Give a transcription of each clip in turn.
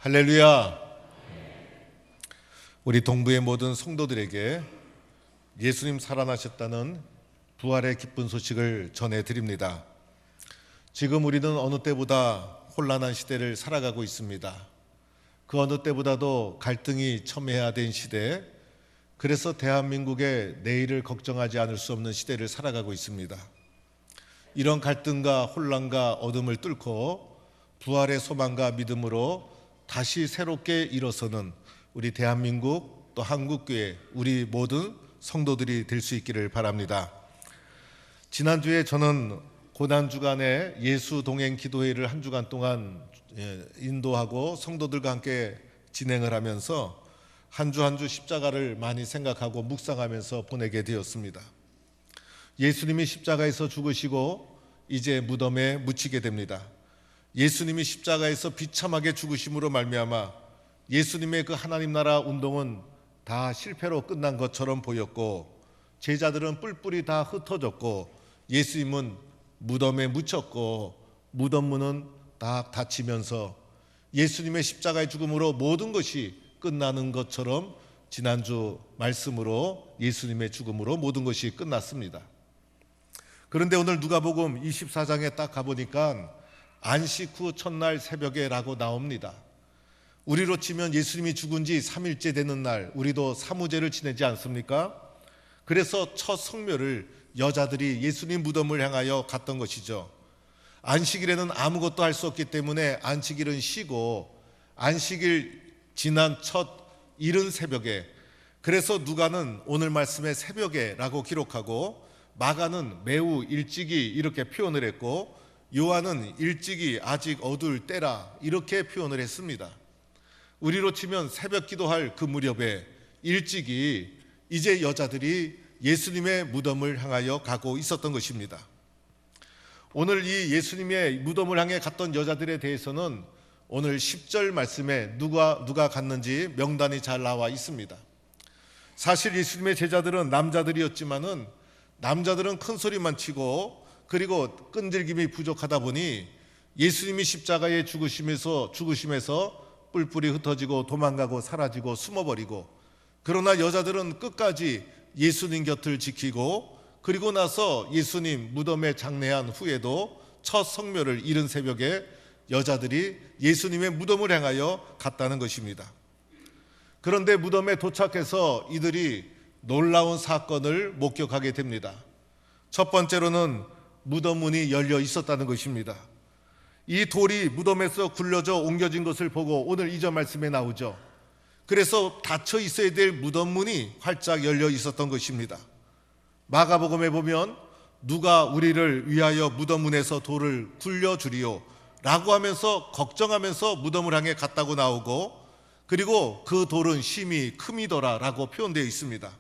할렐루야. 우리 동부의 모든 성도들에게 예수님 살아나셨다는 부활의 기쁜 소식을 전해드립니다. 지금 우리는 어느 때보다 혼란한 시대를 살아가고 있습니다. 그 어느 때보다도 갈등이 첨예해야 된 시대, 그래서 대한민국의 내일을 걱정하지 않을 수 없는 시대를 살아가고 있습니다. 이런 갈등과 혼란과 어둠을 뚫고 부활의 소망과 믿음으로 다시 새롭게 일어서는 우리 대한민국 또 한국교회 우리 모든 성도들이 될 수 있기를 바랍니다. 지난주에 저는 고난주간에 예수 동행 기도회를 한 주간 동안 인도하고 성도들과 함께 진행을 하면서 한 주 한 주 십자가를 많이 생각하고 묵상하면서 보내게 되었습니다. 예수님이 십자가에서 죽으시고 이제 무덤에 묻히게 됩니다. 예수님이 십자가에서 비참하게 죽으심으로 말미암아 예수님의 그 하나님 나라 운동은 다 실패로 끝난 것처럼 보였고, 제자들은 뿔뿔이 다 흩어졌고, 예수님은 무덤에 묻혔고, 무덤 문은 다 닫히면서 예수님의 십자가의 죽음으로 모든 것이 끝나는 것처럼 지난주 말씀으로 예수님의 죽음으로 모든 것이 끝났습니다. 그런데 오늘 누가복음 24장에 딱 가보니까 안식 후 첫날 새벽에라고 나옵니다. 우리로 치면 예수님이 죽은 지 3일째 되는 날, 우리도 사무제를 지내지 않습니까? 그래서 첫 성묘를 여자들이 예수님 무덤을 향하여 갔던 것이죠. 안식일에는 아무것도 할 수 없기 때문에 안식일은 쉬고, 안식일 지난 첫 이른 새벽에, 그래서 누가는 오늘 말씀의 새벽에라고 기록하고, 마가는 매우 일찍이 이렇게 표현을 했고, 요한은 일찍이 아직 어두울 때라 이렇게 표현을 했습니다. 우리로 치면 새벽 기도할 그 무렵에 일찍이 이제 여자들이 예수님의 무덤을 향하여 가고 있었던 것입니다. 오늘 이 예수님의 무덤을 향해 갔던 여자들에 대해서는 오늘 10절 말씀에 누가 갔는지 명단이 잘 나와 있습니다. 사실 예수님의 제자들은 남자들이었지만은 남자들은 큰 소리만 치고, 그리고 끈질김이 부족하다 보니 예수님이 십자가에 죽으심에서 뿔뿔이 흩어지고 도망가고 사라지고 숨어버리고, 그러나 여자들은 끝까지 예수님 곁을 지키고, 그리고 나서 예수님 무덤에 장례한 후에도 첫 성묘를 이른 새벽에 여자들이 예수님의 무덤을 향하여 갔다는 것입니다. 그런데 무덤에 도착해서 이들이 놀라운 사건을 목격하게 됩니다. 첫 번째로는 무덤 문이 열려 있었다는 것입니다. 이 돌이 무덤에서 굴려져 옮겨진 것을 보고 오늘 2절 말씀에 나오죠. 그래서 닫혀 있어야 될 무덤 문이 활짝 열려 있었던 것입니다. 마가복음에 보면 누가 우리를 위하여 무덤 문에서 돌을 굴려주리요 라고 하면서 걱정하면서 무덤을 향해 갔다고 나오고, 그리고 그 돌은 심히 큼이더라 라고 표현되어 있습니다.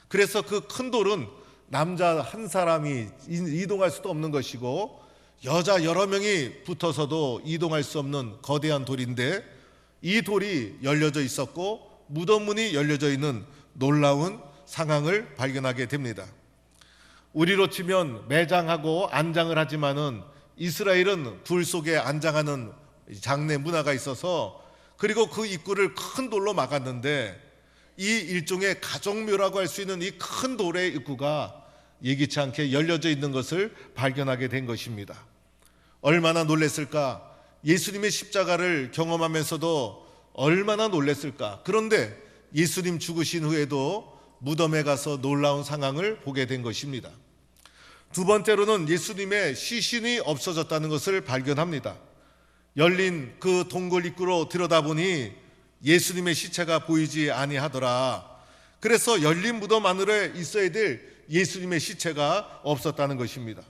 그래서 그 큰 돌은 남자 한 사람이 이동할 수도 없는 것이고, 여자 여러 명이 붙어서도 이동할 수 없는 거대한 돌인데, 이 돌이 열려져 있었고 무덤 문이 열려져 있는 놀라운 상황을 발견하게 됩니다. 우리로 치면 매장하고 안장을 하지만은 이스라엘은 불 속에 안장하는 장례 문화가 있어서, 그리고 그 입구를 큰 돌로 막았는데, 이 일종의 가족묘라고 할 수 있는 이 큰 돌의 입구가 예기치 않게 열려져 있는 것을 발견하게 된 것입니다. 얼마나 놀랐을까? 예수님의 십자가를 경험하면서도 얼마나 놀랐을까? 그런데 예수님 죽으신 후에도 무덤에 가서 놀라운 상황을 보게 된 것입니다. 두 번째로는 예수님의 시신이 없어졌다는 것을 발견합니다. 열린 그 동굴 입구로 들여다보니 예수님의 시체가 보이지 아니하더라. 그래서 열린 무덤 안으로 있어야 될 예수님의 시체가 없었다는 것입니다.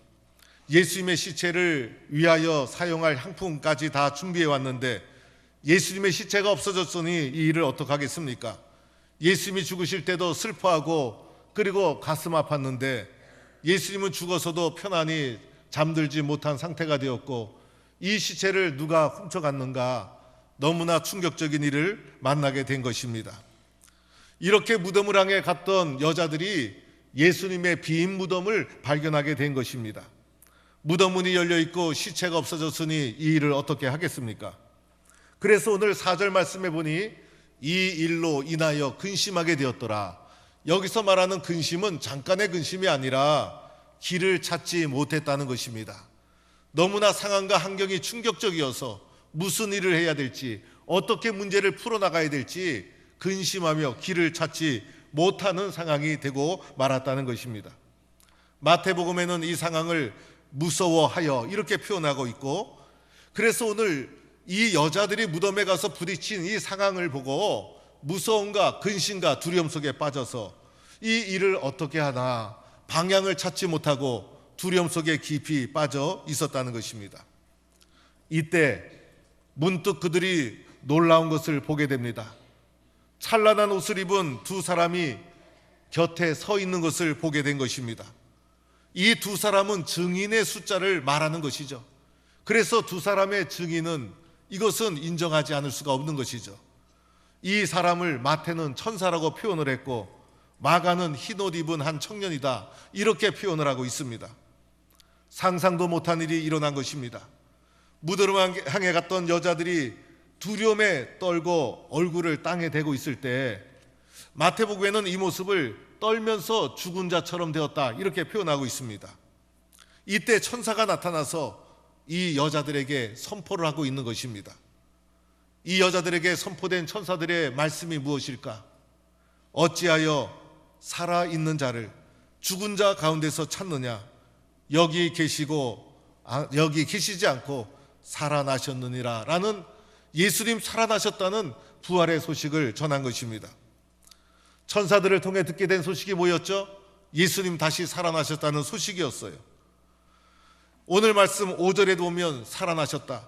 예수님의 시체를 위하여 사용할 향품까지 다 준비해 왔는데 예수님의 시체가 없어졌으니 이 일을 어떻게 하겠습니까? 예수님이 죽으실 때도 슬퍼하고 그리고 가슴 아팠는데 예수님은 죽어서도 편안히 잠들지 못한 상태가 되었고, 이 시체를 누가 훔쳐갔는가, 너무나 충격적인 일을 만나게 된 것입니다. 이렇게 무덤을 향해 갔던 여자들이 예수님의 빈 무덤을 발견하게 된 것입니다. 무덤 문이 열려 있고 시체가 없어졌으니 이 일을 어떻게 하겠습니까? 그래서 오늘 4절 말씀에 보니 이 일로 인하여 근심하게 되었더라. 여기서 말하는 근심은 잠깐의 근심이 아니라 길을 찾지 못했다는 것입니다. 너무나 상황과 환경이 충격적이어서 무슨 일을 해야 될지, 어떻게 문제를 풀어나가야 될지 근심하며 길을 찾지 못하는 상황이 되고 말았다는 것입니다. 마태복음에는 이 상황을 무서워하여 이렇게 표현하고 있고, 그래서 오늘 이 여자들이 무덤에 가서 부딪힌 이 상황을 보고 무서움과 근심과 두려움 속에 빠져서 이 일을 어떻게 하나 방향을 찾지 못하고 두려움 속에 깊이 빠져 있었다는 것입니다. 이때 문득 그들이 놀라운 것을 보게 됩니다. 찬란한 옷을 입은 두 사람이 곁에 서 있는 것을 보게 된 것입니다. 이 두 사람은 증인의 숫자를 말하는 것이죠. 그래서 두 사람의 증인은 이것은 인정하지 않을 수가 없는 것이죠. 이 사람을 마태는 천사라고 표현을 했고 마가는 흰옷 입은 한 청년이다 이렇게 표현을 하고 있습니다. 상상도 못한 일이 일어난 것입니다. 무덤을 향해 갔던 여자들이 두려움에 떨고 얼굴을 땅에 대고 있을 때 마태복음에는 이 모습을 떨면서 죽은 자처럼 되었다 이렇게 표현하고 있습니다. 이때 천사가 나타나서 이 여자들에게 선포를 하고 있는 것입니다. 이 여자들에게 선포된 천사들의 말씀이 무엇일까? 어찌하여 살아있는 자를 죽은 자 가운데서 찾느냐? 여기 계시지 않고 살아나셨느니라 라는 예수님 살아나셨다는 부활의 소식을 전한 것입니다. 천사들을 통해 듣게 된 소식이 뭐였죠? 예수님 다시 살아나셨다는 소식이었어요. 오늘 말씀 5절에도 보면 살아나셨다,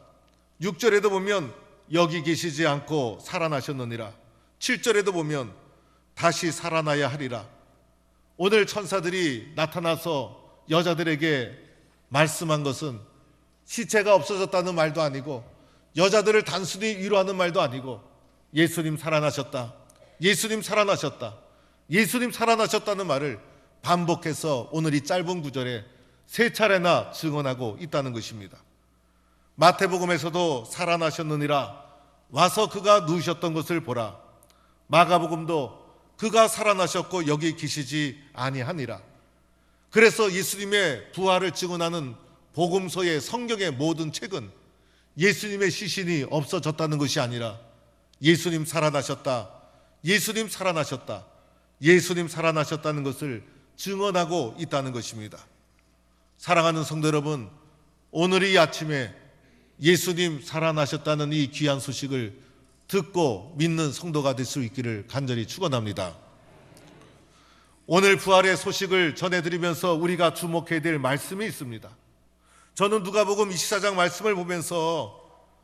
6절에도 보면 여기 계시지 않고 살아나셨느니라, 7절에도 보면 다시 살아나야 하리라. 오늘 천사들이 나타나서 여자들에게 말씀한 것은 시체가 없어졌다는 말도 아니고 여자들을 단순히 위로하는 말도 아니고 예수님 살아나셨다, 예수님 살아나셨다, 예수님 살아나셨다는 말을 반복해서 오늘 이 짧은 구절에 3차례나 증언하고 있다는 것입니다. 마태복음에서도 살아나셨느니라, 와서 그가 누우셨던 것을 보라. 마가복음도 그가 살아나셨고 여기 계시지 아니하니라. 그래서 예수님의 부활을 증언하는 복음서의 성경의 모든 책은 예수님의 시신이 없어졌다는 것이 아니라 예수님 살아나셨다, 예수님 살아나셨다, 예수님 살아나셨다는 것을 증언하고 있다는 것입니다. 사랑하는 성도 여러분, 오늘 이 아침에 예수님 살아나셨다는 이 귀한 소식을 듣고 믿는 성도가 될 수 있기를 간절히 축원합니다. 오늘 부활의 소식을 전해드리면서 우리가 주목해야 될 말씀이 있습니다. 저는 누가복음 24장 말씀을 보면서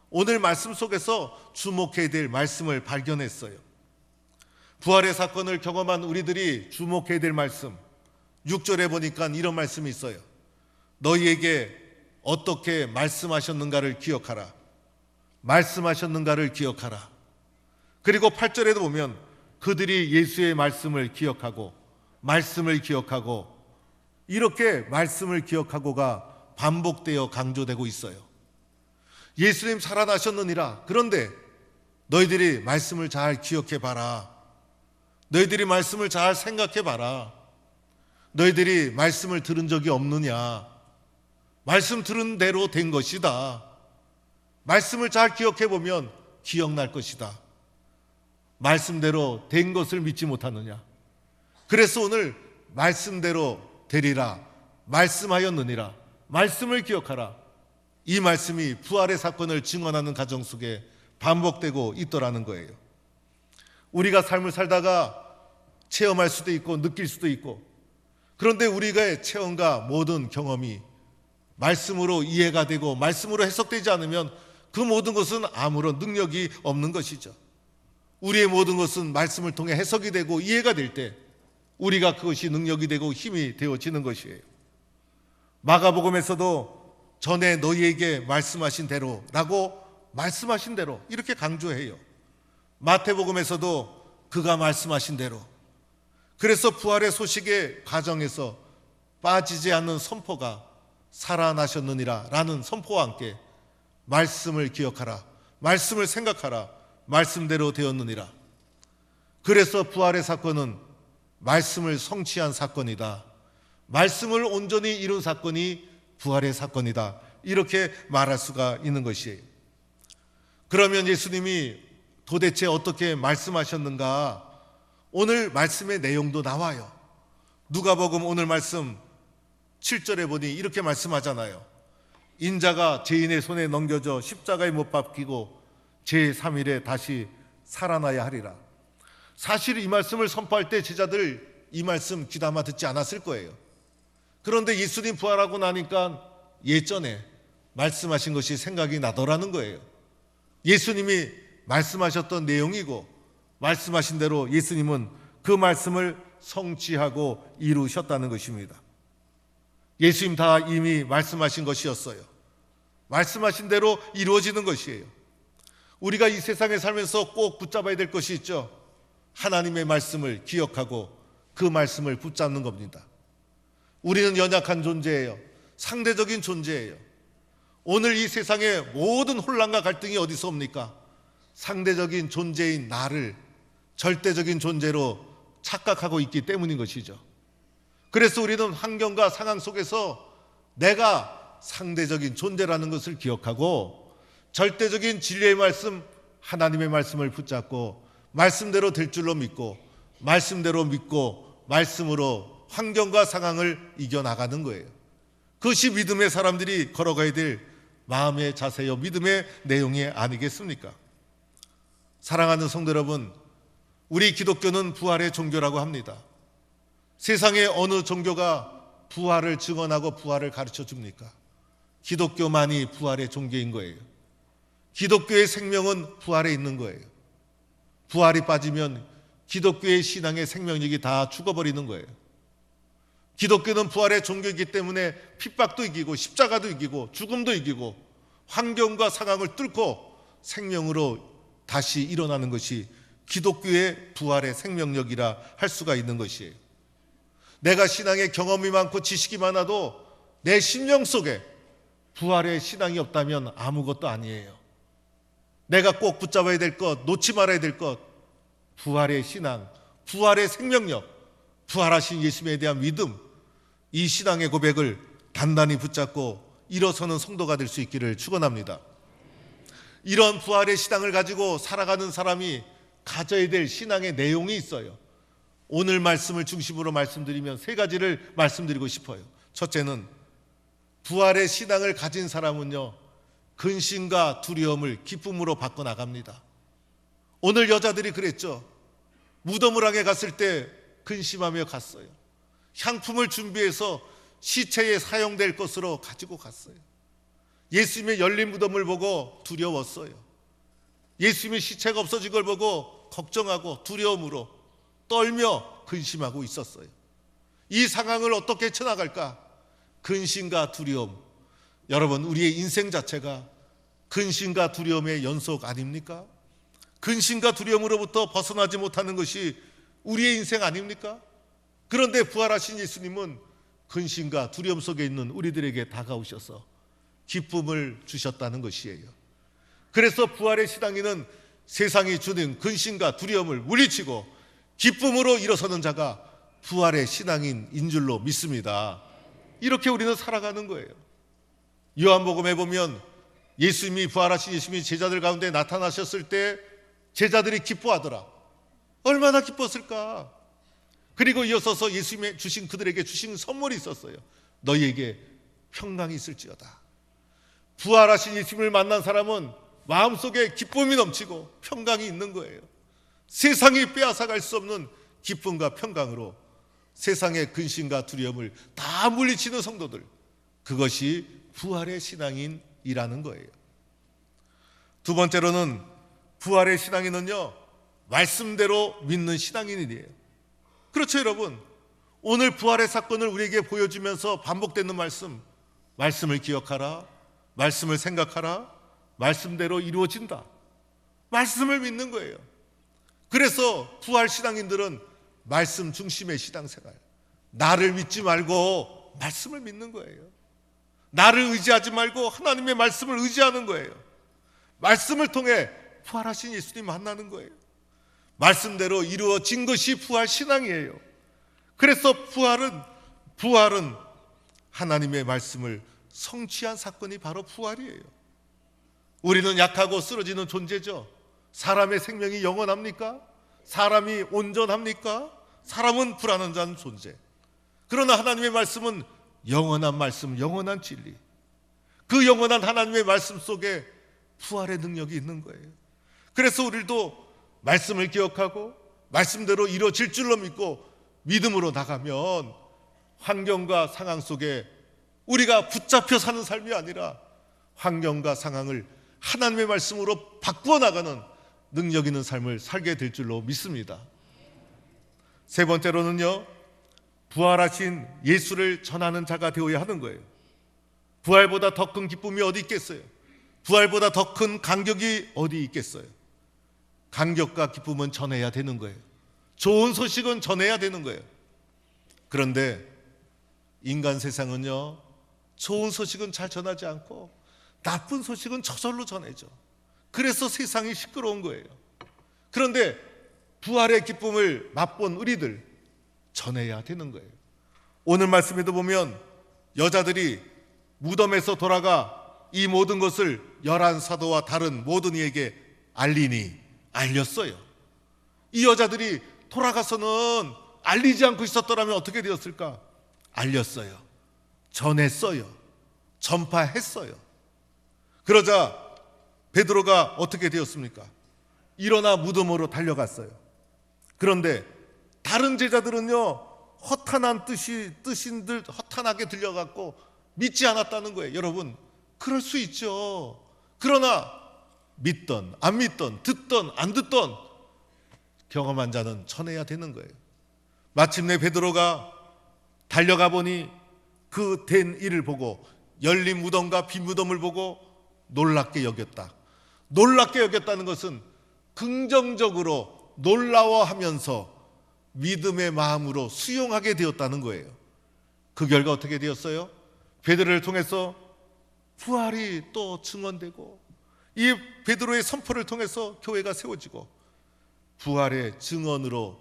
오늘 말씀 속에서 주목해야 될 말씀을 발견했어요. 부활의 사건을 경험한 우리들이 주목해야 될 말씀, 6절에 보니까 이런 말씀이 있어요. 너희에게 어떻게 말씀하셨는가를 기억하라. 말씀하셨는가를 기억하라. 그리고 8절에도 보면 그들이 예수의 말씀을 기억하고 말씀을 기억하고 이렇게 말씀을 기억하고가 반복되어 강조되고 있어요. 예수님 살아나셨느니라. 그런데 너희들이 말씀을 잘 기억해 봐라. 너희들이 말씀을 잘 생각해 봐라. 너희들이 말씀을 들은 적이 없느냐? 말씀 들은 대로 된 것이다. 말씀을 잘 기억해 보면 기억날 것이다. 말씀대로 된 것을 믿지 못하느냐? 그래서 오늘 말씀대로 되리라, 말씀하였느니라, 말씀을 기억하라. 이 말씀이 부활의 사건을 증언하는 가정 속에 반복되고 있더라는 거예요. 우리가 삶을 살다가 체험할 수도 있고 느낄 수도 있고, 그런데 우리의 체험과 모든 경험이 말씀으로 이해가 되고 말씀으로 해석되지 않으면 그 모든 것은 아무런 능력이 없는 것이죠. 우리의 모든 것은 말씀을 통해 해석이 되고 이해가 될 때 우리가 그것이 능력이 되고 힘이 되어지는 것이에요. 마가복음에서도 전에 너희에게 말씀하신 대로 라고 말씀하신 대로 이렇게 강조해요. 마태복음에서도 그가 말씀하신 대로. 그래서 부활의 소식의 과정에서 빠지지 않는 선포가 살아나셨느니라 라는 선포와 함께 말씀을 기억하라, 말씀을 생각하라. 말씀대로 되었느니라. 그래서 부활의 사건은 말씀을 성취한 사건이다. 말씀을 온전히 이룬 사건이 부활의 사건이다. 이렇게 말할 수가 있는 것이에요. 그러면 예수님이 도대체 어떻게 말씀하셨는가? 오늘 말씀의 내용도 나와요. 누가복음 오늘 말씀 7절에 보니 이렇게 말씀하잖아요. 인자가 죄인의 손에 넘겨져 십자가에 못 박히고 제3일에 다시 살아나야 하리라. 사실 이 말씀을 선포할 때 제자들 이 말씀 귀담아 듣지 않았을 거예요. 그런데 예수님 부활하고 나니까 예전에 말씀하신 것이 생각이 나더라는 거예요. 예수님이 말씀하셨던 내용이고 말씀하신 대로 예수님은 그 말씀을 성취하고 이루셨다는 것입니다. 예수님 다 이미 말씀하신 것이었어요. 말씀하신 대로 이루어지는 것이에요. 우리가 이 세상에 살면서 꼭 붙잡아야 될 것이 있죠. 하나님의 말씀을 기억하고 그 말씀을 붙잡는 겁니다. 우리는 연약한 존재예요. 상대적인 존재예요. 오늘 이 세상의 모든 혼란과 갈등이 어디서 옵니까? 상대적인 존재인 나를 절대적인 존재로 착각하고 있기 때문인 것이죠. 그래서 우리는 환경과 상황 속에서 내가 상대적인 존재라는 것을 기억하고 절대적인 진리의 말씀, 하나님의 말씀을 붙잡고 말씀대로 될 줄로 믿고 말씀대로 믿고 말씀으로 환경과 상황을 이겨나가는 거예요. 그것이 믿음의 사람들이 걸어가야 될 마음의 자세요, 믿음의 내용이 아니겠습니까? 사랑하는 성도 여러분, 우리 기독교는 부활의 종교라고 합니다. 세상의 어느 종교가 부활을 증언하고 부활을 가르쳐 줍니까? 기독교만이 부활의 종교인 거예요. 기독교의 생명은 부활에 있는 거예요. 부활이 빠지면 기독교의 신앙의 생명력이 다 죽어버리는 거예요. 기독교는 부활의 종교이기 때문에 핍박도 이기고 십자가도 이기고 죽음도 이기고 환경과 상황을 뚫고 생명으로 다시 일어나는 것이 기독교의 부활의 생명력이라 할 수가 있는 것이에요. 내가 신앙의 경험이 많고 지식이 많아도 내 심령 속에 부활의 신앙이 없다면 아무것도 아니에요. 내가 꼭 붙잡아야 될 것, 놓지 말아야 될 것, 부활의 신앙, 부활의 생명력, 부활하신 예수님에 대한 믿음, 이 신앙의 고백을 단단히 붙잡고 일어서는 성도가 될 수 있기를 축원합니다. 이런 부활의 신앙을 가지고 살아가는 사람이 가져야 될 신앙의 내용이 있어요. 오늘 말씀을 중심으로 말씀드리면 세 가지를 말씀드리고 싶어요. 첫째는 부활의 신앙을 가진 사람은요, 근심과 두려움을 기쁨으로 바꿔나갑니다. 오늘 여자들이 그랬죠. 무덤을 향해 갔을 때 근심하며 갔어요. 향품을 준비해서 시체에 사용될 것으로 가지고 갔어요. 예수님의 열린 무덤을 보고 두려웠어요. 예수님의 시체가 없어진 걸 보고 걱정하고 두려움으로 떨며 근심하고 있었어요. 이 상황을 어떻게 쳐나갈까? 근심과 두려움. 여러분, 우리의 인생 자체가 근심과 두려움의 연속 아닙니까? 근심과 두려움으로부터 벗어나지 못하는 것이 우리의 인생 아닙니까? 그런데 부활하신 예수님은 근심과 두려움 속에 있는 우리들에게 다가오셔서 기쁨을 주셨다는 것이에요. 그래서 부활의 신앙인은 세상이 주는 근심과 두려움을 물리치고 기쁨으로 일어서는 자가 부활의 신앙인인 줄로 믿습니다. 이렇게 우리는 살아가는 거예요. 요한복음에 보면 예수님이 부활하신 예수님이 제자들 가운데 나타나셨을 때 제자들이 기뻐하더라. 얼마나 기뻤을까? 그리고 이어서서 예수님이 주신 그들에게 주신 선물이 있었어요. 너희에게 평강이 있을지어다. 부활하신 예수님을 만난 사람은 마음속에 기쁨이 넘치고 평강이 있는 거예요. 세상이 빼앗아갈 수 없는 기쁨과 평강으로 세상의 근심과 두려움을 다 물리치는 성도들, 그것이 부활의 신앙인이라는 거예요. 두 번째로는 부활의 신앙인은요, 말씀대로 믿는 신앙인이에요. 그렇죠, 여러분. 오늘 부활의 사건을 우리에게 보여주면서 반복되는 말씀을 기억하라, 말씀을 생각하라, 말씀대로 이루어진다. 말씀을 믿는 거예요. 그래서 부활 신앙인들은 말씀 중심의 신앙생활, 나를 믿지 말고 말씀을 믿는 거예요. 나를 의지하지 말고 하나님의 말씀을 의지하는 거예요. 말씀을 통해 부활하신 예수님 만나는 거예요. 말씀대로 이루어진 것이 부활 신앙이에요. 그래서 부활은 하나님의 말씀을 성취한 사건이 바로 부활이에요. 우리는 약하고 쓰러지는 존재죠. 사람의 생명이 영원합니까? 사람이 온전합니까? 사람은 불완전한 존재. 그러나 하나님의 말씀은 영원한 말씀, 영원한 진리. 그 영원한 하나님의 말씀 속에 부활의 능력이 있는 거예요. 그래서 우리도 말씀을 기억하고 말씀대로 이루어질 줄로 믿고 믿음으로 나가면 환경과 상황 속에 우리가 붙잡혀 사는 삶이 아니라 환경과 상황을 하나님의 말씀으로 바꾸어 나가는 능력 있는 삶을 살게 될 줄로 믿습니다. 세 번째로는요, 부활하신 예수를 전하는 자가 되어야 하는 거예요. 부활보다 더 큰 기쁨이 어디 있겠어요? 부활보다 더 큰 감격이 어디 있겠어요? 감격과 기쁨은 전해야 되는 거예요. 좋은 소식은 전해야 되는 거예요. 그런데 인간 세상은요, 좋은 소식은 잘 전하지 않고 나쁜 소식은 저절로 전해져. 그래서 세상이 시끄러운 거예요. 그런데 부활의 기쁨을 맛본 우리들 전해야 되는 거예요. 오늘 말씀에도 보면 여자들이 무덤에서 돌아가 이 모든 것을 11사도와 다른 모든 이에게 알렸어요. 이 여자들이 돌아가서는 알리지 않고 있었더라면 어떻게 되었을까? 알렸어요. 전했어요. 전파했어요. 그러자 베드로가 어떻게 되었습니까? 일어나 무덤으로 달려갔어요. 그런데 다른 제자들은요, 허탄한 뜻인들 허탄하게 들려갖고 믿지 않았다는 거예요. 여러분, 그럴 수 있죠. 그러나 믿던 안 믿던 듣던 안 듣던 경험한 자는 전해야 되는 거예요. 마침내 베드로가 달려가 보니 그 된 일을 보고 열린 무덤과 빈 무덤을 보고 놀랍게 여겼다. 놀랍게 여겼다는 것은 긍정적으로 놀라워하면서 믿음의 마음으로 수용하게 되었다는 거예요. 그 결과 어떻게 되었어요? 베드로를 통해서 부활이 또 증언되고 이 베드로의 선포를 통해서 교회가 세워지고 부활의 증언으로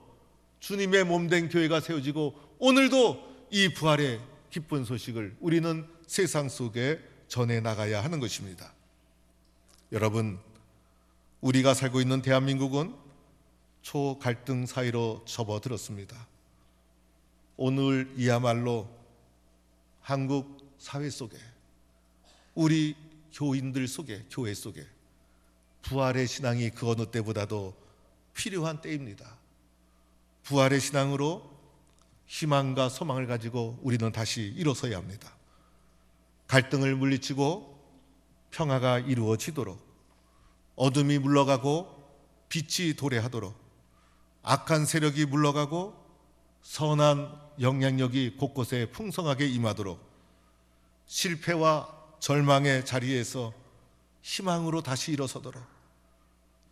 주님의 몸된 교회가 세워지고 오늘도 이 부활의 기쁜 소식을 우리는 세상 속에 전해 나가야 하는 것입니다. 여러분, 우리가 살고 있는 대한민국은 초갈등 사이로 접어들었습니다. 오늘이야말로 한국 사회 속에 우리 교인들 속에 교회 속에 부활의 신앙이 그 어느 때보다도 필요한 때입니다. 부활의 신앙으로 희망과 소망을 가지고 우리는 다시 일어서야 합니다. 갈등을 물리치고 평화가 이루어지도록, 어둠이 물러가고 빛이 도래하도록, 악한 세력이 물러가고 선한 영향력이 곳곳에 풍성하게 임하도록, 실패와 절망의 자리에서 희망으로 다시 일어서도록,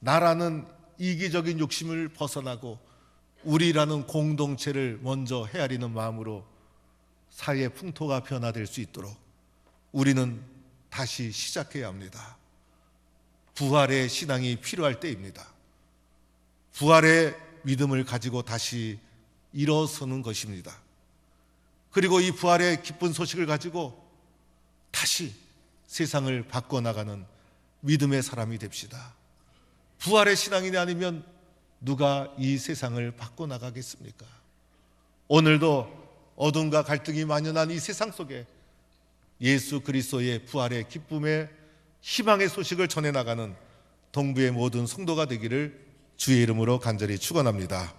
나라는 이기적인 욕심을 벗어나고 우리라는 공동체를 먼저 헤아리는 마음으로 사회의 풍토가 변화될 수 있도록 우리는 다시 시작해야 합니다. 부활의 신앙이 필요할 때입니다. 부활의 믿음을 가지고 다시 일어서는 것입니다. 그리고 이 부활의 기쁜 소식을 가지고 다시 세상을 바꿔나가는 믿음의 사람이 됩시다. 부활의 신앙이 아니면 누가 이 세상을 바꿔나가겠습니까? 오늘도 어둠과 갈등이 만연한 이 세상 속에 예수 그리스도의 부활의 기쁨의 희망의 소식을 전해나가는 동부의 모든 성도가 되기를 주의 이름으로 간절히 축원합니다.